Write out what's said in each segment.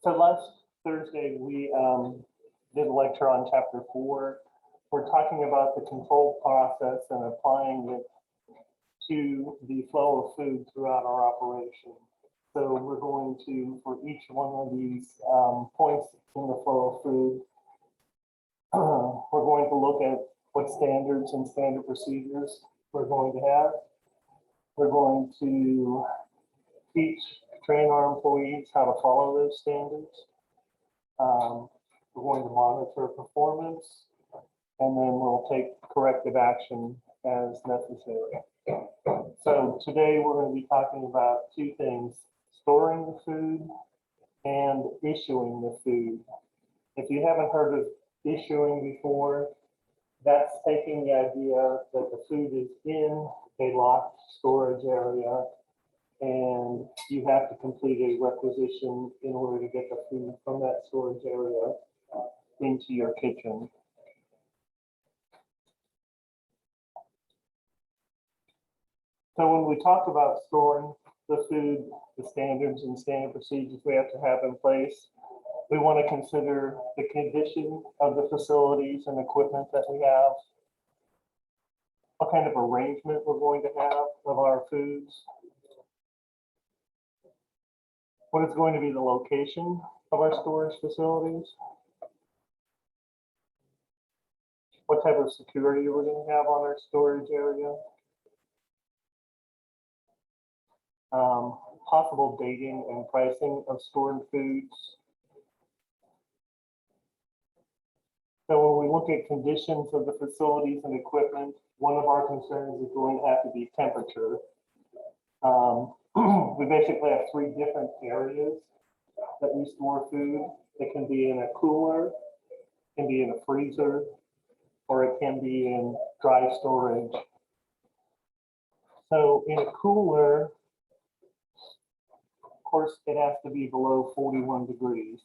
So last Thursday, we did a lecture on chapter 4. We're talking about the control process and applying it to the flow of food throughout our operation. So we're going to, for each one of these points in the flow of food, we're going to look at what standards and standard procedures we're going to have. We're going to teach, train our employees how to follow those standards. We're going to monitor performance, and then we'll take corrective action as necessary. So today we're going to be talking about two things: storing the food and issuing the food. If you haven't heard of issuing before, that's taking the idea that the food is in a locked storage area and you have to complete a requisition in order to get the food from that storage area into your kitchen. So when we talk about storing the food, the standards and standard procedures we have to have in place, we want to consider the condition of the facilities and equipment that we have, what kind of arrangement we're going to have of our foods, what is going to be the location of our storage facilities, what type of security we're going to have on our storage area, possible dating and pricing of stored foods. So when we look at conditions of the facilities and equipment, one of our concerns is going to have to be temperature. We basically have three different areas that we store food. It can be in a cooler, it can be in a freezer, or it can be in dry storage. So in a cooler, of course, it has to be below 41 degrees.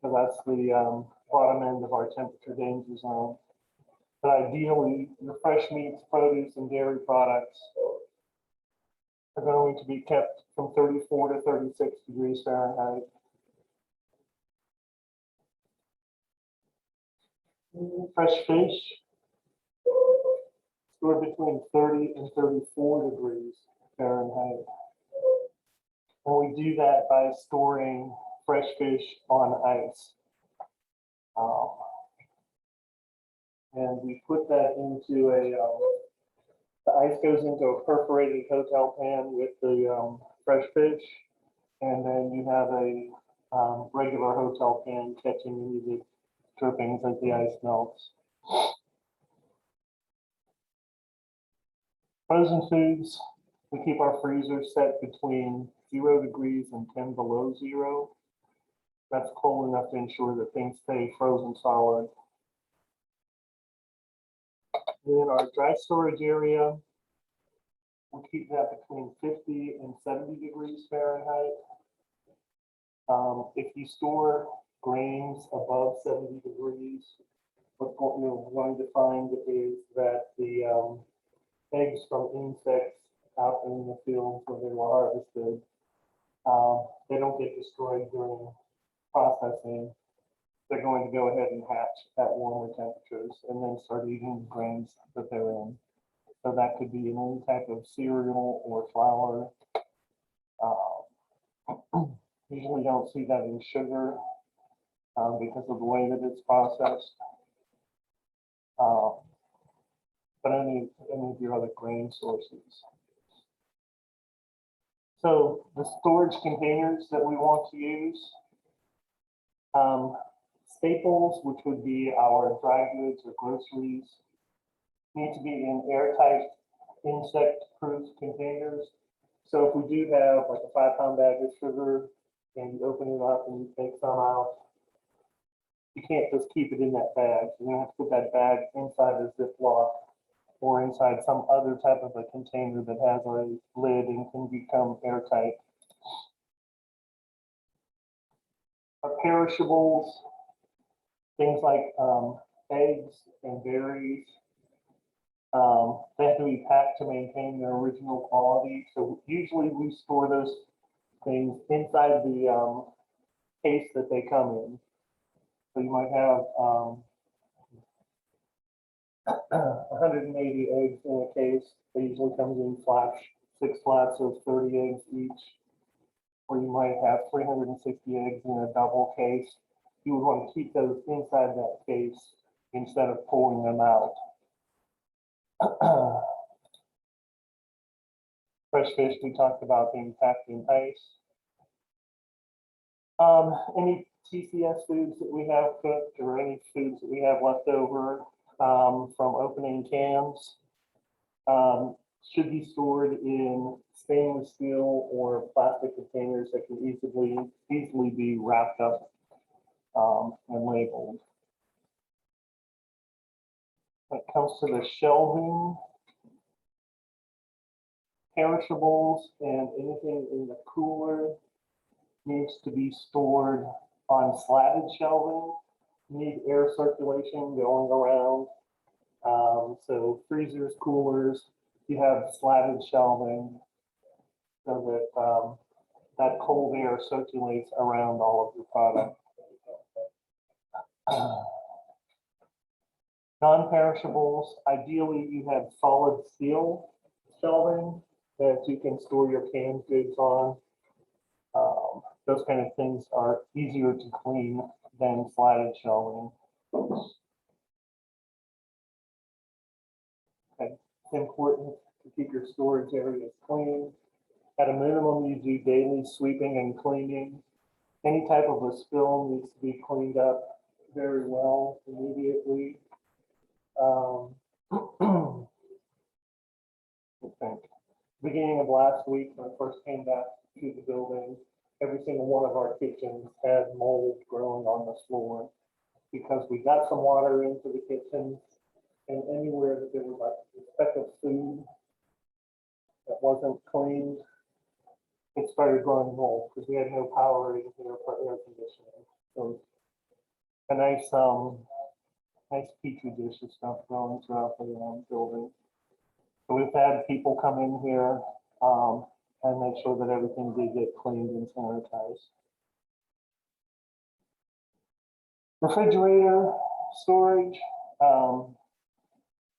So that's the bottom end of our temperature danger zone. But ideally, your fresh meats, produce, and dairy products are going to be kept from 34 to 36 degrees Fahrenheit. Fresh fish stored between 30 and 34 degrees Fahrenheit. And we do that by storing fresh fish on ice. And we put that into the ice goes into a perforated hotel pan with the fresh fish, and then you have a regular hotel pan catching any of the drippings as the ice melts. Frozen foods, we keep our freezer set between 0 degrees and 10 below 0. That's cold enough to ensure that things stay frozen solid. In our dry storage area, we'll keep that between 50 and 70 degrees Fahrenheit. If you store grains above 70 degrees, what you're going to find is that the eggs from insects out in the fields where they were harvested, they don't get destroyed during processing. They're going to go ahead and hatch at warmer temperatures and then start eating the grains that they're in. So that could be in any type of cereal or flour. Usually don't see that in sugar because of the way that it's processed. But any of your other grain sources. So the storage containers that we want to use, staples, which would be our dry goods or groceries, need to be in airtight, insect-proof containers. So if we do have like a 5-pound bag of sugar and you open it up and you take some out, you can't just keep it in that bag. You're gonna have to put that bag inside a Ziploc or inside some other type of a container that has a lid and can become airtight. Our perishables, things like eggs and berries, they have to be packed to maintain their original quality. So usually we store those things inside the case that they come in. So you might have 180 eggs in a case. It usually comes in flats, 6 flats of 30 eggs each. Or you might have 360 eggs in a double case. You would want to keep those inside that case instead of pulling them out. Fresh fish, we talked about being packed in ice. Any TCS foods that we have cooked or any foods that we have left over from opening cans should be stored in stainless steel or plastic containers that can easily be wrapped up and labeled. When it comes to the shelving, perishables and anything in the cooler needs to be stored on slatted shelving. You need air circulation going around. So freezers, coolers, you have slatted shelving so that that cold air circulates around all of your product. Non-perishables, ideally you have solid steel shelving that you can store your canned goods on. Those kind of things are easier to clean than slatted shelving. Okay. It's important to keep your storage areas clean. At a minimum, you do daily sweeping and cleaning. Any type of a spill needs to be cleaned up very well immediately. I think beginning of last week, when I first came back to the building, every single one of our kitchens had mold growing on the floor because we got some water into the kitchen, and anywhere that there was like a speck of food that wasn't cleaned, it started growing mold because we had no power in here for air conditioning. So a nice petri dish of stuff growing throughout the building. So we've had people come in here and make sure that everything did get cleaned and sanitized. Refrigerator storage,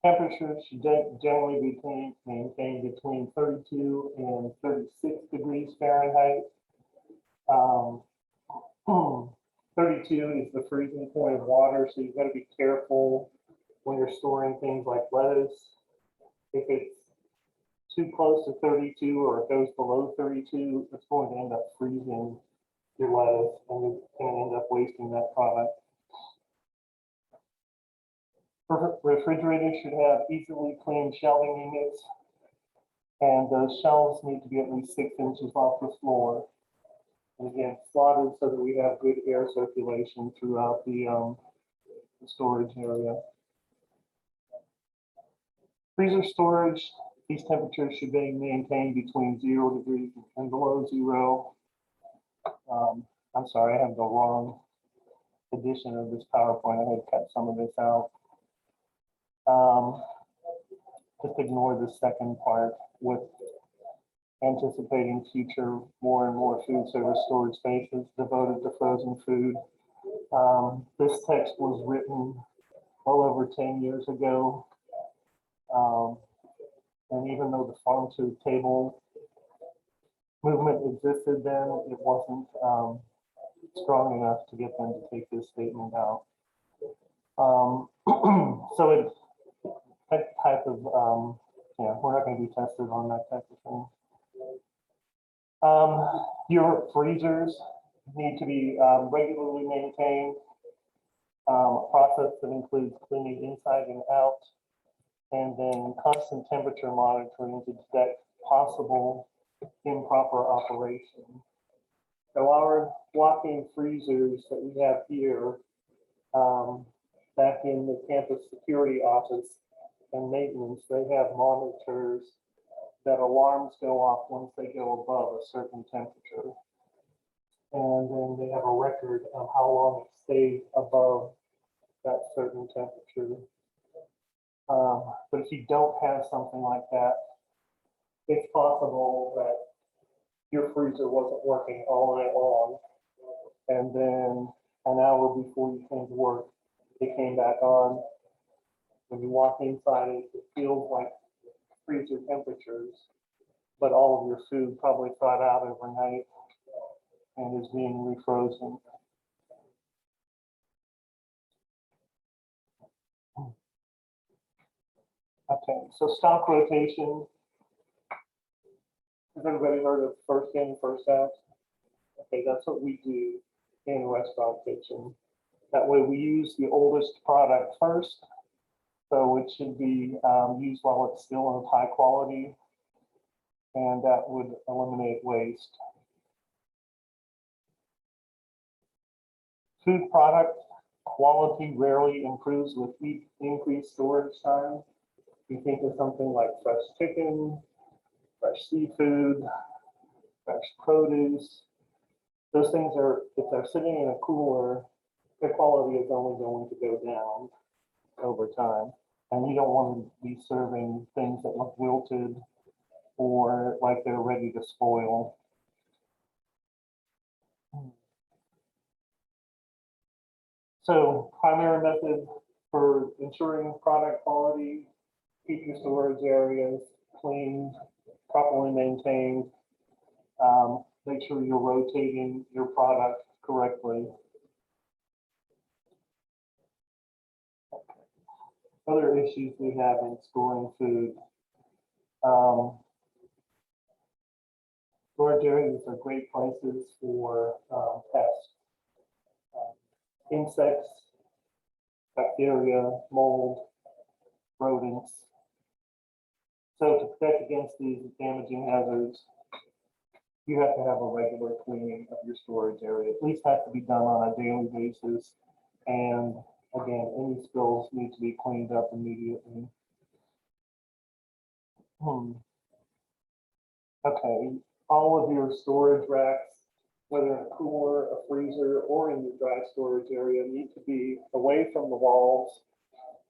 temperatures should generally be maintained between 32 and 36 degrees Fahrenheit. 32 is the freezing point of water, so you've got to be careful when you're storing things like lettuce. If it's too close to 32 or it goes below 32, it's going to end up freezing your lettuce and you're going to end up wasting that product. Refrigerators should have easily cleaned shelving units, and those shelves need to be at least 6 inches off the floor. And again, slotted so that we have good air circulation throughout the storage area. Freezer storage, these temperatures should be maintained between 0 degrees and below 0. I'm sorry, I have the wrong edition of this PowerPoint. I had cut some of this out. Just ignore the second part with anticipating future more and more food service storage spaces devoted to frozen food. This text was written well over 10 years ago. And even though the farm to table movement existed then, it wasn't strong enough to get them to take this statement out. So it's that type of, yeah, we're not going to be tested on that type of thing. Your freezers need to be regularly maintained. A process that includes cleaning inside and out, and then constant temperature monitoring to detect possible improper operation. So our walk-in freezers that we have here, back in the campus security office and maintenance, they have monitors that alarms go off once they go above a certain temperature. And then they have a record of how long it stays above that certain temperature. But if you don't have something like that, it's possible that your freezer wasn't working all night long and then an hour before you came to work, it came back on. When you walk inside it, it feels like freezer temperatures, but all of your food probably thawed out overnight and is being refrozen. Okay, so stock rotation. Has everybody heard of first in, first out? Okay, that's what we do in Restaurant Kitchen. That way we use the oldest product first, so it should be used while it's still of high quality, and that would eliminate waste. Food product quality rarely improves with increased storage time. You think of something like fresh chicken, fresh seafood, fresh produce. Those things are, if they're sitting in a cooler, the quality is only going to go down over time. And you don't want to be serving things that look wilted or like they're ready to spoil. So primary method for ensuring product quality, keep your storage areas clean, properly maintained. Make sure you're rotating your product correctly. Other issues we have in storing food. Storage areas are great places for pests, insects, bacteria, mold, rodents. So to protect against these damaging hazards, you have to have a regular cleaning of your storage area. At least has to be done on a daily basis. And again, any spills need to be cleaned up immediately. Okay, all of your storage racks, whether in a cooler, a freezer, or in your dry storage area, need to be away from the walls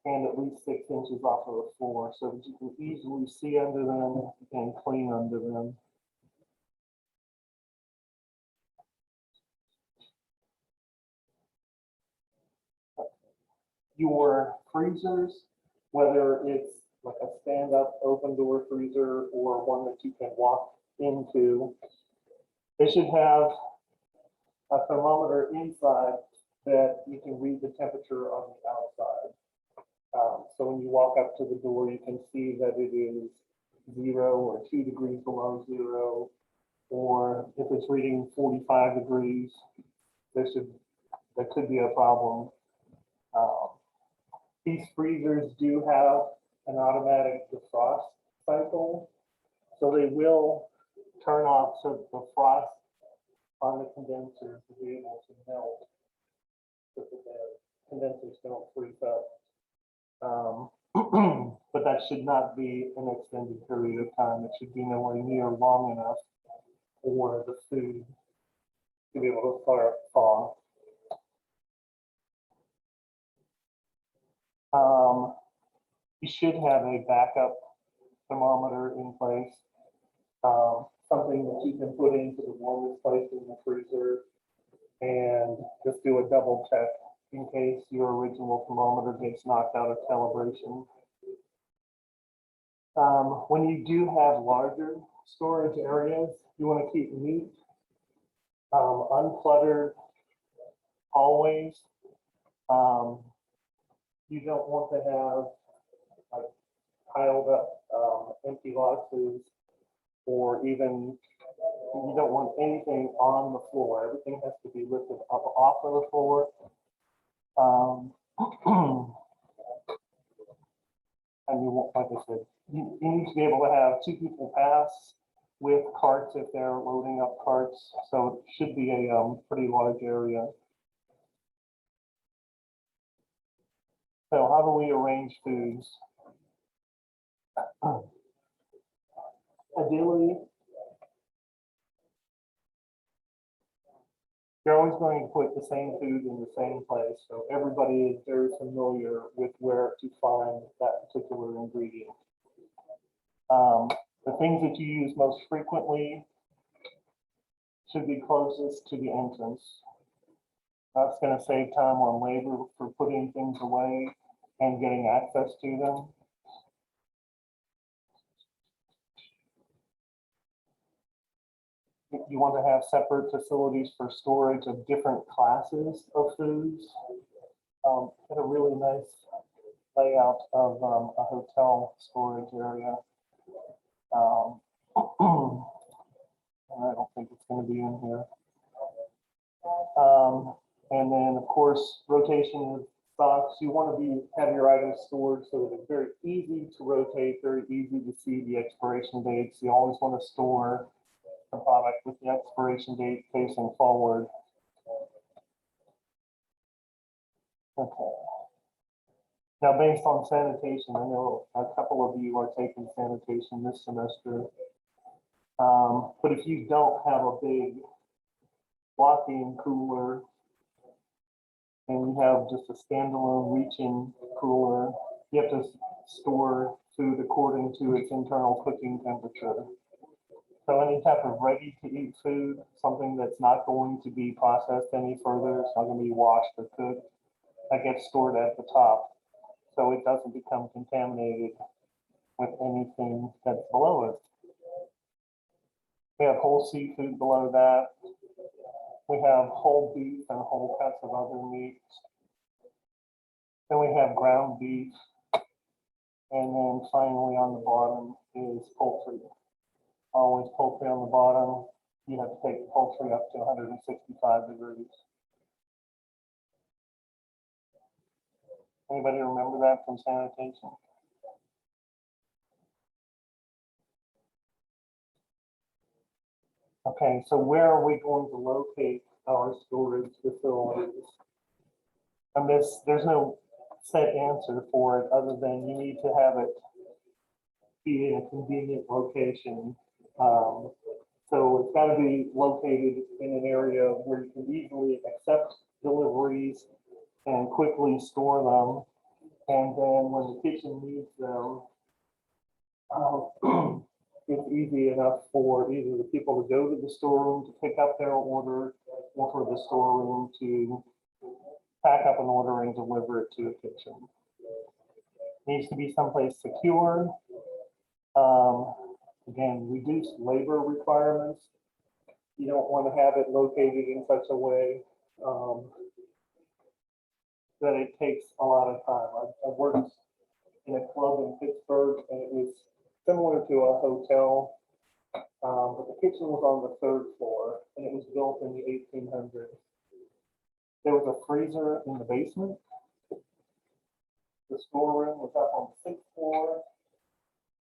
and at least 6 inches off of the floor so that you can easily see under them and clean under them. Your freezers, whether it's like a stand-up open door freezer or one that you can walk into, they should have a thermometer inside that you can read the temperature on the outside. So when you walk up to the door, you can see that it is 0 or 2 degrees below 0, or if it's reading 45 degrees, there could be a problem. These freezers do have an automatic defrost cycle, so they will turn off so the frost on the condenser to be able to melt so that the condensers don't freeze up. But that should not be an extended period of time. It should be nowhere near long enough for the food to be able to thaw. You should have a backup thermometer in place, something that you can put into the warmest place in the freezer and just do a double check in case your original thermometer gets knocked out of calibration. When you do have larger storage areas, you want to keep neat, uncluttered always. You don't want to have like piled up empty boxes, or even you don't want anything on the floor. Everything has to be lifted up off of the floor. And you won't, like I said, you need to be able to have 2 people pass with carts if they're loading up carts. So it should be a pretty large area. So how do we arrange foods? Ideally, you're always going to put the same food in the same place. So everybody is very familiar with where to find that particular ingredient. The things that you use most frequently should be closest to the entrance. That's going to save time on labor for putting things away and getting access to them. You want to have separate facilities for storage of different classes of foods. Had a really nice layout of a hotel storage area. I don't think it's going to be in here. And then, of course, rotation of stocks. You want to have your items stored so that it's very easy to rotate, very easy to see the expiration dates. You always want to store the product with the expiration date facing forward. Okay. Now, based on sanitation, I know a couple of you are taking sanitation this semester. But if you don't have a big walk-in cooler and you have just a standalone reach-in cooler, you have to store food according to its internal cooking temperature. So any type of ready-to-eat food, something that's not going to be processed any further, it's not going to be washed or cooked, that gets stored at the top so it doesn't become contaminated with anything that's below it. We have whole seafood below that. We have whole beef and whole cuts of other meats. Then we have ground beef. And then finally on the bottom is poultry. Always poultry on the bottom. You have to take the poultry up to 165 degrees. Anybody remember that from sanitation? Okay, so where are we going to locate our storage facilities? And there's no set answer for it other than you need to have it be in a convenient location. So it's got to be located in an area where you can easily accept deliveries and quickly store them. And then when the kitchen needs them, it's easy enough for either the people to go to the storeroom to pick up their order or for the storeroom to pack up an order and deliver it to a kitchen. It needs to be someplace secure. Again, reduced labor requirements. You don't want to have it located in such a way that it takes a lot of time. I worked in a club in Pittsburgh and it was similar to a hotel, but the kitchen was on the 3rd floor and it was built in the 1800s. There was a freezer in the basement. The storeroom was up on the 6th floor.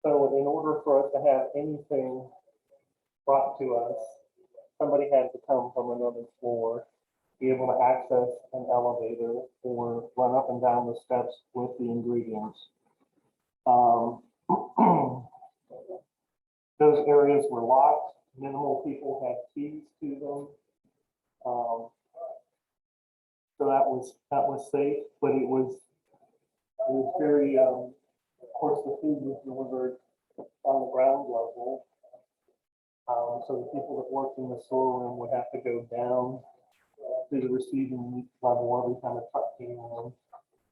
So in order for us to have anything brought to us, somebody had to come from another floor, be able to access an elevator or run up and down the steps with the ingredients. Those areas were locked. Minimal people had keys to them. So that was safe, but it was very, of course, the food was delivered on the ground level. So the people that worked in the storeroom would have to go down to the receiving level every time a truck came in,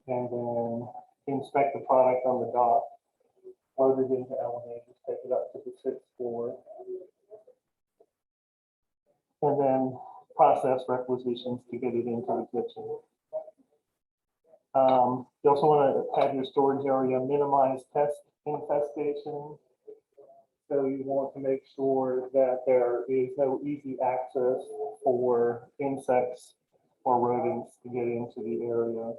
and then inspect the product on the dock, load it into elevators, take it up to the 6th floor, and then process requisitions to get it into the kitchen. You also want to have your storage area minimize pest infestation. So you want to make sure that there is no easy access for insects or rodents to get into the area.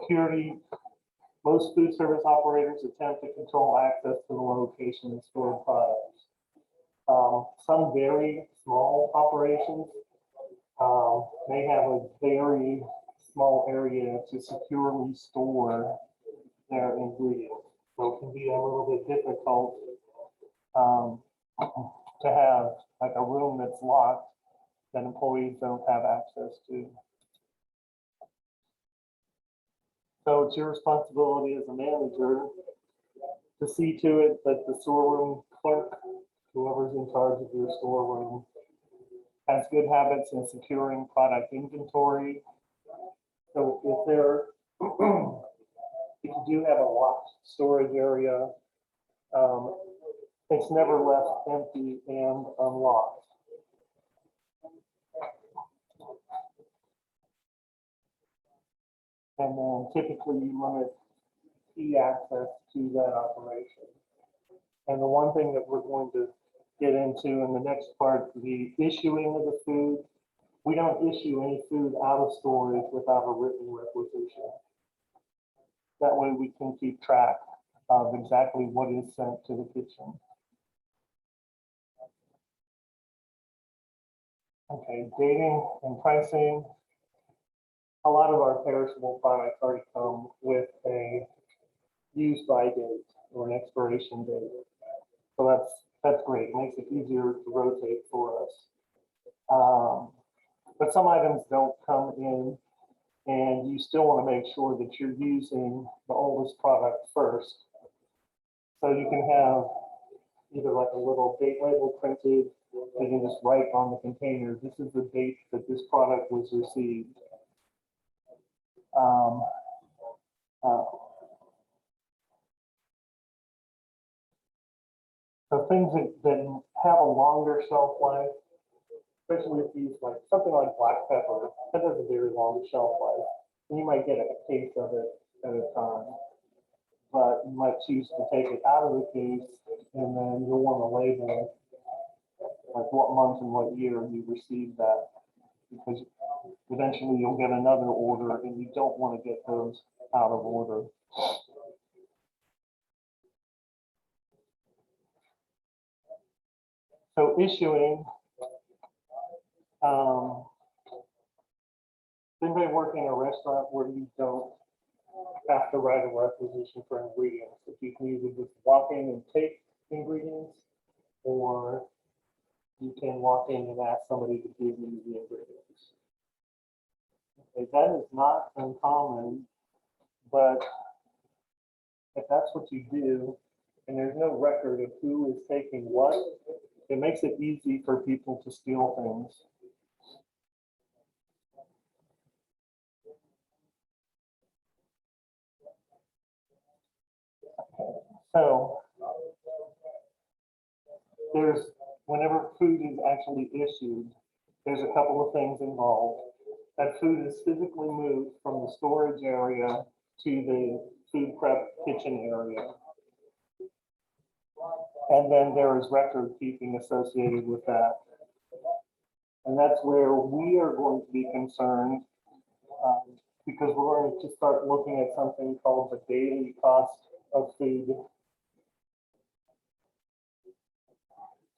Security. Most food service operators attempt to control access to the location of stored products. Some very small operations may have a very small area to securely store their ingredients. So it can be a little bit difficult to have like a room that's locked that employees don't have access to. So it's your responsibility as a manager to see to it that the storeroom clerk, whoever's in charge of your storeroom, has good habits in securing product inventory. So if there, if you do have a locked storage area, it's never left empty and unlocked. And then typically you limit key access to that operation. And the one thing that we're going to get into in the next part, the issuing of the food. We don't issue any food out of storage without a written requisition. That way we can keep track of exactly what is sent to the kitchen. Okay, dating and pricing. A lot of our perishable products already come with a use by date or an expiration date. So that's great. It makes it easier to rotate for us. But some items don't come in, and you still want to make sure that you're using the oldest product first. So you can have either like a little date label printed, you can just write on the container, this is the date that this product was received. So things that have a longer shelf life, especially if you use like something like black pepper, that has a very long shelf life. And you might get a case of it at a time, but you might choose to take it out of the case, and then you'll want to label like what month and what year you received that, because eventually you'll get another order and you don't want to get those out of order. So issuing, anybody working in a restaurant where you don't have to write a requisition for ingredients? If you can either just walk in and take ingredients, or you can walk in and ask somebody to give you the ingredients. Okay, that is not uncommon, but if that's what you do, and there's no record of who is taking what, it makes it easy for people to steal things. So whenever food is actually issued, there's a couple of things involved. That food is physically moved from the storage area to the food prep kitchen area. And then there is record keeping associated with that. And that's where we are going to be concerned, because we're going to start looking at something called the daily cost of food.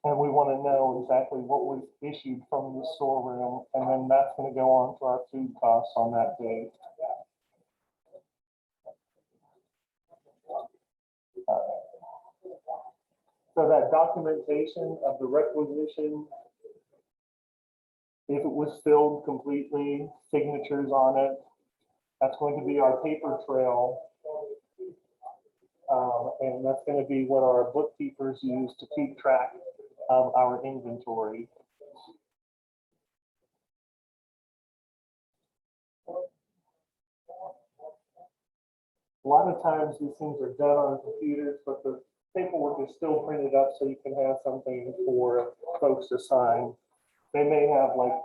And we want to know exactly what was issued from the storeroom, and then that's going to go on to our food costs on that day. So that documentation of the requisition, if it was filled completely, signatures on it, that's going to be our paper trail. And that's going to be what our bookkeepers use to keep track of our inventory. A lot of times these things are done on computers, but the paperwork is still printed up so you can have something for folks to sign. They may have like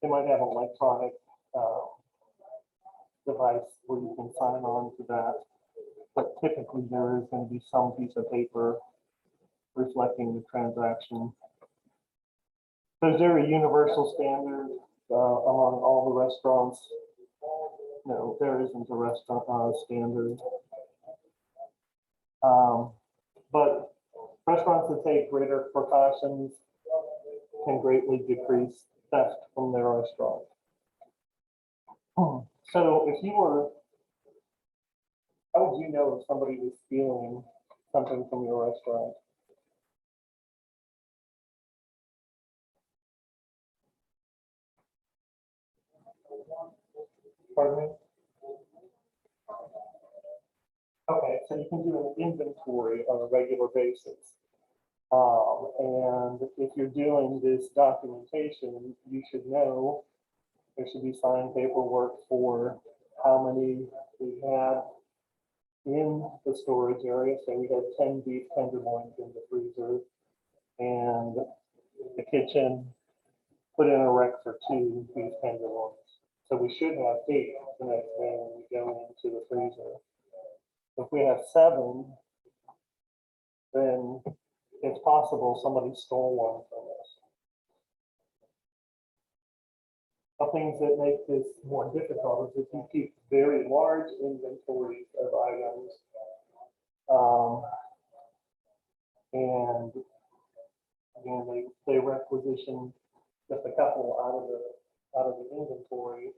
they might have an electronic device where you can sign on to that. But typically there is going to be some piece of paper reflecting the transaction. So is there a universal standard among all the restaurants? No, there isn't a restaurant standard. But restaurants that take greater precautions can greatly decrease theft from their restaurant. So if you were, how would you know if somebody was stealing something from your restaurant? Pardon me? Okay, so you can do an inventory on a regular basis. And if you're doing this documentation, you should know there should be signed paperwork for how many we had in the storage area. So we had 10 beef tenderloins in the freezer, and the kitchen put in a rec for 2 beef tenderloins. So we should have 8 the next day when we go into the freezer. If we have 7, then it's possible somebody stole one from us. The things that make this more difficult is if you keep very large inventories of items, and again, they requisition just a couple out of the inventory,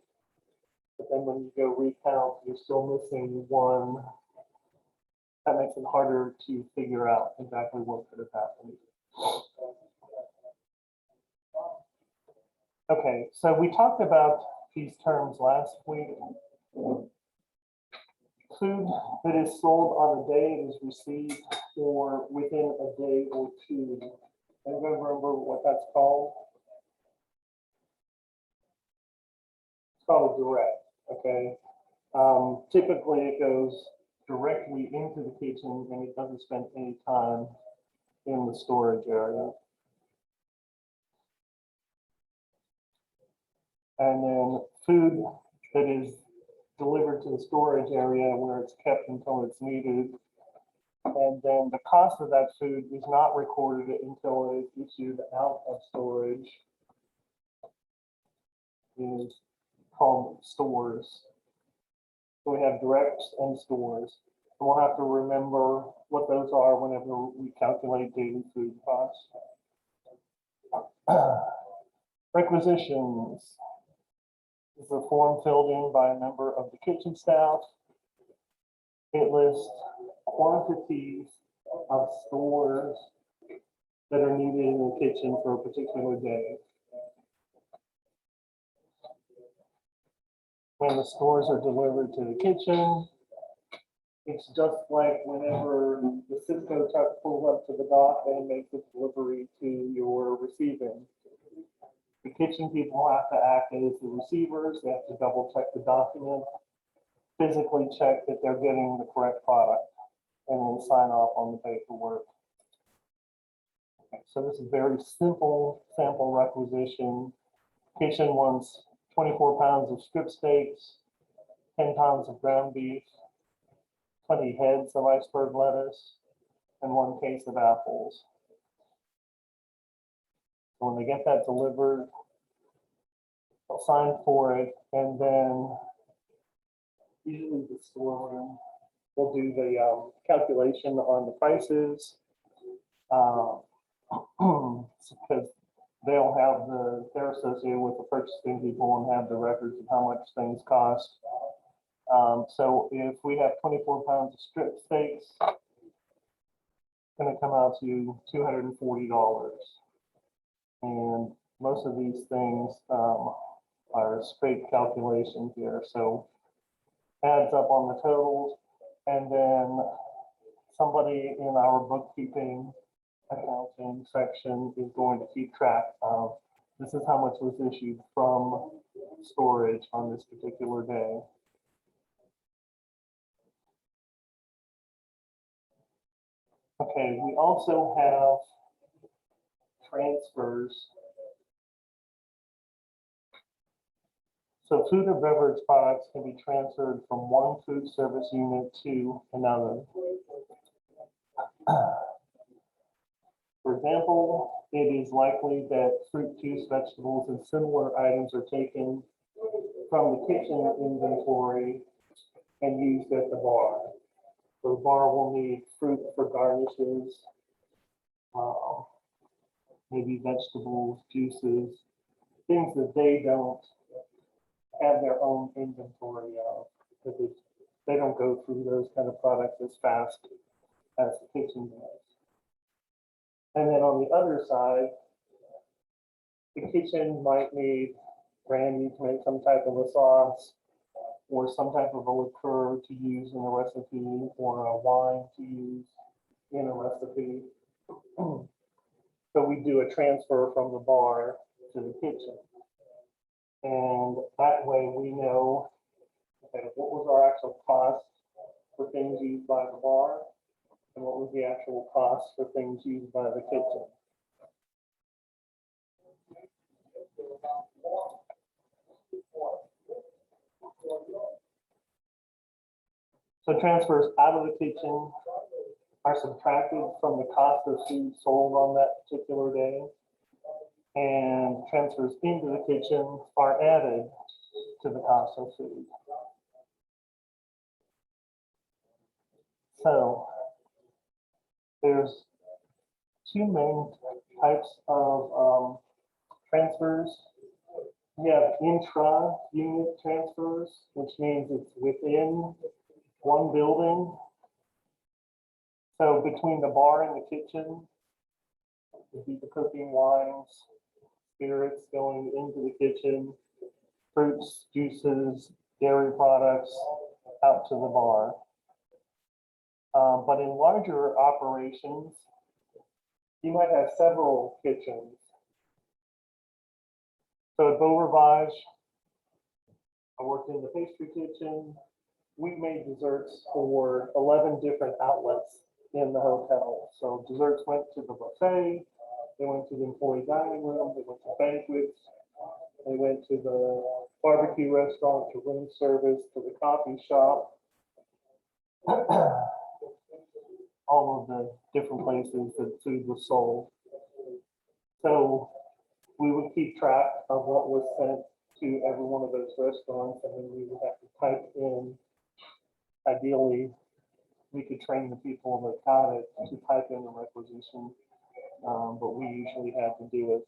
but then when you go recount, you're still missing one. That makes it harder to figure out exactly what could have happened. Okay, so we talked about these terms last week. Food that is sold on the day it is received or within a day or two. Anybody remember what that's called? It's called a direct, okay? Typically it goes directly into the kitchen and it doesn't spend any time in the storage area. And then food that is delivered to the storage area where it's kept until it's needed. And then the cost of that food is not recorded until it is issued out of storage. Is called stores. So we have directs and stores. And we'll have to remember what those are whenever we calculate daily food costs. Requisitions is a form filled in by a member of the kitchen staff. It lists quantities of stores that are needed in the kitchen for a particular day. When the stores are delivered to the kitchen, it's just like whenever the Cisco truck pulls up to the dock and makes a delivery to your receiving. The kitchen people have to act as the receivers. They have to double check the document, physically check that they're getting the correct product, and then sign off on the paperwork. Okay, so this is a very simple sample requisition. Kitchen wants 24 pounds of strip steaks, 10 pounds of ground beef, 20 heads of iceberg lettuce, and 1 case of apples. So when they get that delivered, they'll sign for it, and then usually the storeroom will do the calculation on the prices, because they'll have they're associated with the purchasing people and have the records of how much things cost. So if we have 24 pounds of strip steaks, it's going to come out to $240. And most of these things are straight calculations here. So adds up on the totals, and then somebody in our bookkeeping accounting section is going to keep track of this is how much was issued from storage on this particular day. Okay, we also have transfers. So food or beverage products can be transferred from one food service unit to another. For example, it is likely that fruit, juice, vegetables, and similar items are taken from the kitchen inventory and used at the bar. So the bar will need fruit for garnishes, maybe vegetables, juices, things that they don't have their own inventory of, because they don't go through those kind of products as fast as the kitchen does. And then on the other side, the kitchen might need brandy to make some type of a sauce, or some type of a liqueur to use in a recipe, or a wine to use in a recipe. So we do a transfer from the bar to the kitchen. And that way we know, okay, what was our actual cost for things used by the bar and what was the actual cost for things used by the kitchen. So transfers out of the kitchen are subtracted from the cost of food sold on that particular day, and transfers into the kitchen are added to the cost of food. So there's two main types of transfers. We have intra-unit transfers, which means it's within one building. So between the bar and the kitchen, would be the cooking wines, spirits going into the kitchen, fruits, juices, dairy products out to the bar. But in larger operations, you might have several kitchens. So at Beau Rivage, I worked in the pastry kitchen. We made desserts for 11 different outlets in the hotel. So desserts went to the buffet, they went to the employee dining room, they went to banquets, they went to the barbecue restaurant, to room service, to the coffee shop. All of the different places that food was sold. So we would keep track of what was sent to every one of those restaurants, and then we would have to type in, ideally, we could train the people that got it to type in the requisition, but we usually had to do it,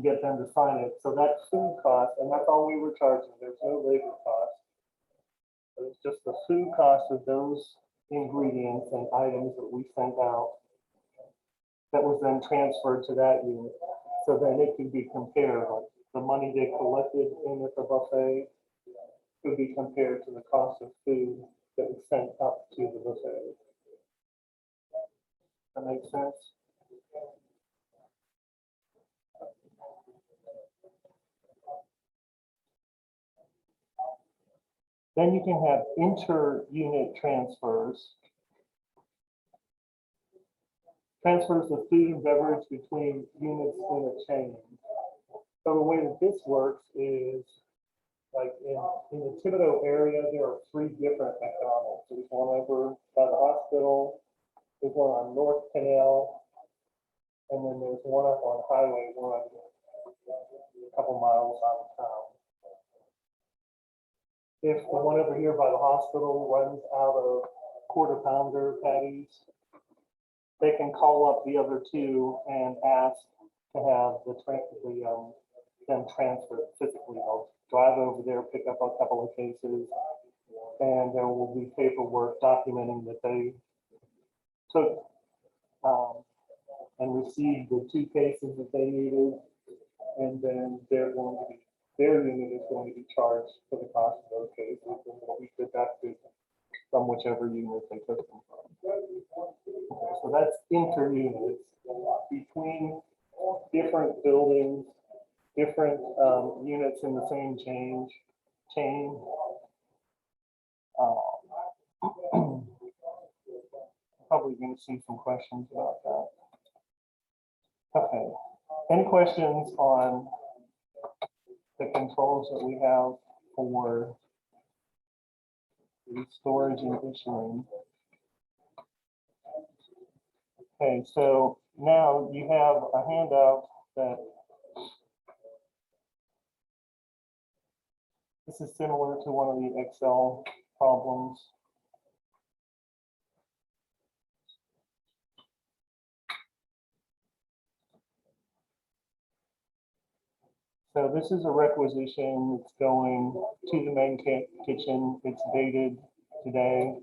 get them to sign it. So that food cost, and that's all we were charging. There's no labor cost. It's just the food cost of those ingredients and items that we sent out that was then transferred to that unit. So then it could be compared, like the money they collected in at the buffet could be compared to the cost of food that was sent up to the buffet. That makes sense? Then you can have inter-unit transfers. Transfers of food and beverage between units in a chain. So the way that this works is, like in the Thibodeau area, there are 3 different McDonald's. There's one over by the hospital, there's one on North Canal, and then there's one up on Highway 1, a couple miles out of town. If the one over here by the hospital runs out of quarter pounder patties, they can call up the other 2 and ask to have them transferred physically. They'll drive over there, pick up a couple of cases, and there will be paperwork documenting that they took and received the 2 cases that they needed, and then their unit is going to be charged for the cost of those cases, and will be deducted from whichever unit they took them from. Okay, so that's inter-units between different buildings, different units in the same chain. Probably going to see some questions about that. Okay, any questions on the controls that we have for the storage and issuing? Okay, so now you have a handout that this is similar to one of the Excel problems. So this is a requisition. It's going to the main kitchen. It's dated today.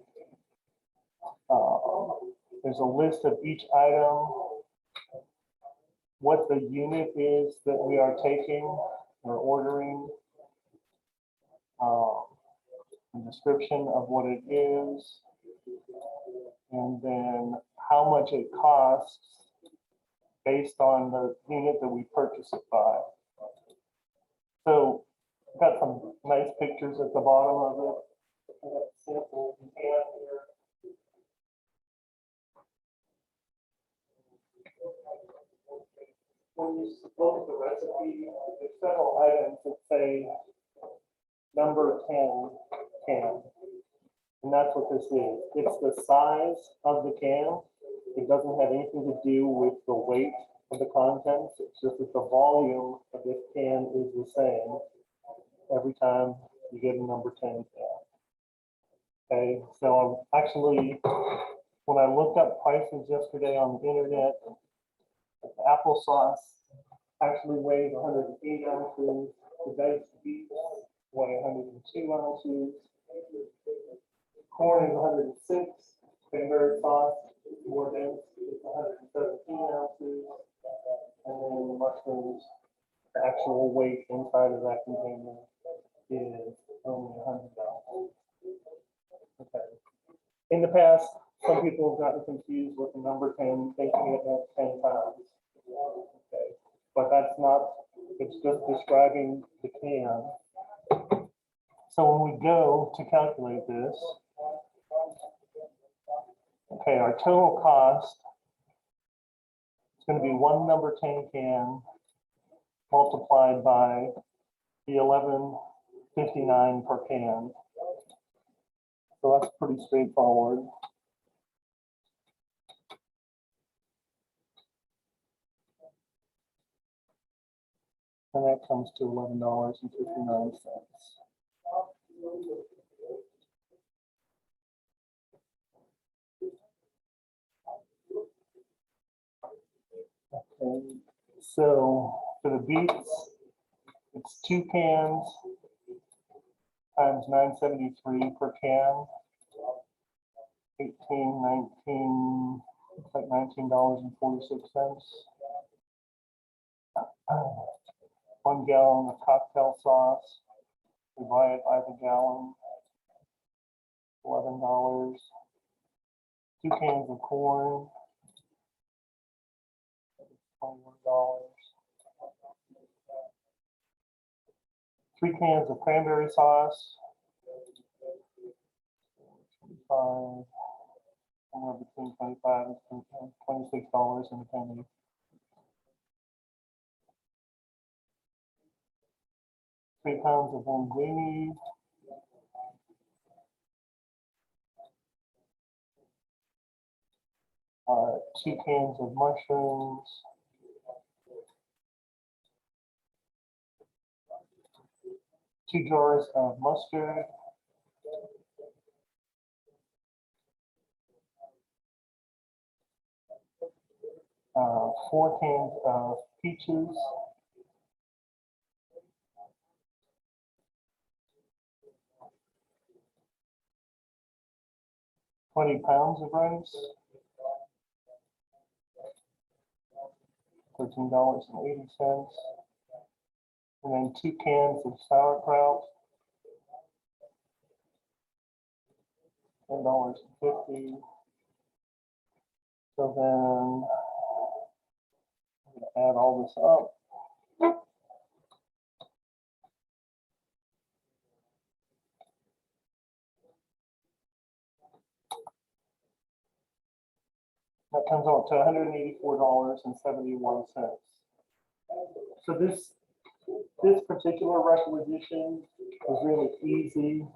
There's a list of each item, what the unit is that we are taking or ordering, a description of what it is, and then how much it costs based on the unit that we purchase it by. So got some nice pictures at the bottom of it. I got a sample can here. When you look at the recipe, there's several items that say number 10 can. And that's what this is. It's the size of the can. It doesn't have anything to do with the weight of the contents. It's just that the volume of this can is the same every time you get a number 10 can. Okay, so I'm actually, when I looked up prices yesterday on the internet, applesauce actually weighs 108 ounces. The diced beets weigh 102 ounces. Corn is 106. Cranberry sauce is more dense. It's 117 ounces. And then the mushrooms, the actual weight inside of that container is only 100 ounces. Okay. In the past, some people have gotten confused with the number 10, thinking it meant 10 pounds. Okay. But that's not, it's just describing the can. So when we go to calculate this, okay, our total cost is going to be one number 10 can multiplied by the 11.59 per can. So that's pretty straightforward. And that comes to $11.59. Okay, so for the beets, it's 2 cans times 973 per can. 19, it's like $19.46. 1 gallon of cocktail sauce. We buy it by the gallon. $11. 2 cans of corn. $21. 3 cans of cranberry sauce. 25, somewhere between 25 and $26 and a penny. 3 pounds of linguine. 2 cans of mushrooms. 2 jars of mustard. 4 cans of peaches. 20 pounds of rice. $13.80. And then 2 cans of sauerkraut. $10.50. So then I'm going to add all this up. That comes out to $184.71. So this particular requisition was really easy.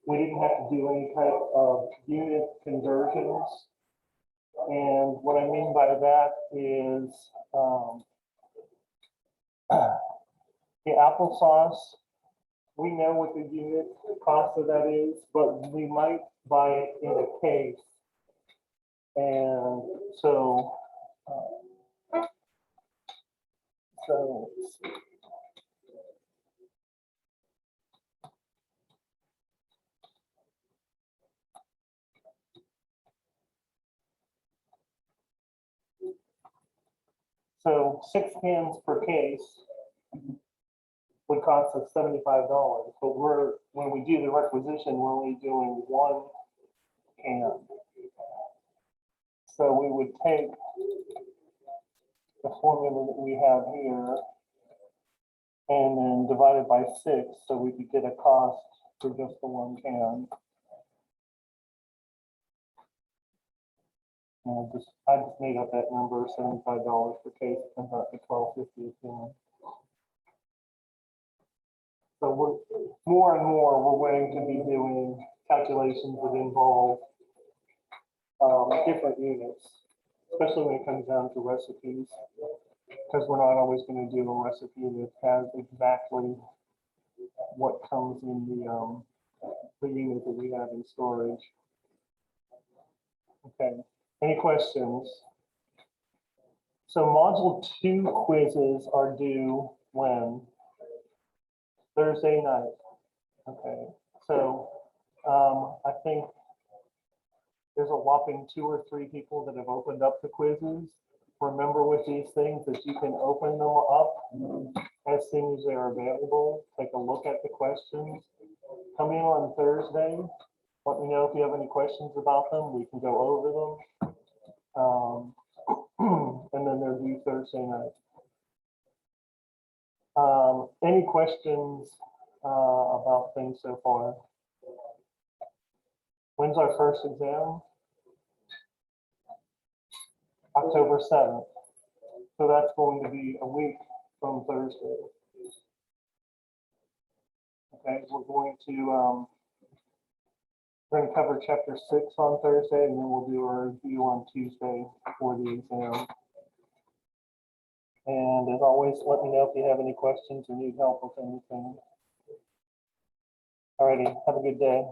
We didn't have to do any type of unit conversions. And what I mean by that is the applesauce, we know what the unit cost of that is, but we might buy it in a case. And so, so 6 cans per case would cost us $75. But when we do the requisition, we're only doing 1 can. So we would take the formula that we have here and then divide it by 6 so we could get a cost for just the one can. And I just made up that number, $75 per case, comes out to $12.50 a can. So more and more, we're willing to be doing calculations that involve different units, especially when it comes down to recipes, because we're not always going to do a recipe that has exactly what comes in the unit that we have in storage. Okay, any questions? So module 2 quizzes are due when? Thursday night. Okay, so I think there's a whopping 2 or 3 people that have opened up the quizzes. Remember with these things that you can open them up as soon as they're available. Take a look at the questions. Come in on Thursday. Let me know if you have any questions about them. We can go over them. And then they're due Thursday night. Any questions about things so far? When's our first exam? October 7th. So that's going to be a week from Thursday. Okay, we're going to cover chapter 6 on Thursday, and then we'll do a review on Tuesday for the exam. And as always, let me know if you have any questions or need help with anything. Alrighty, have a good day.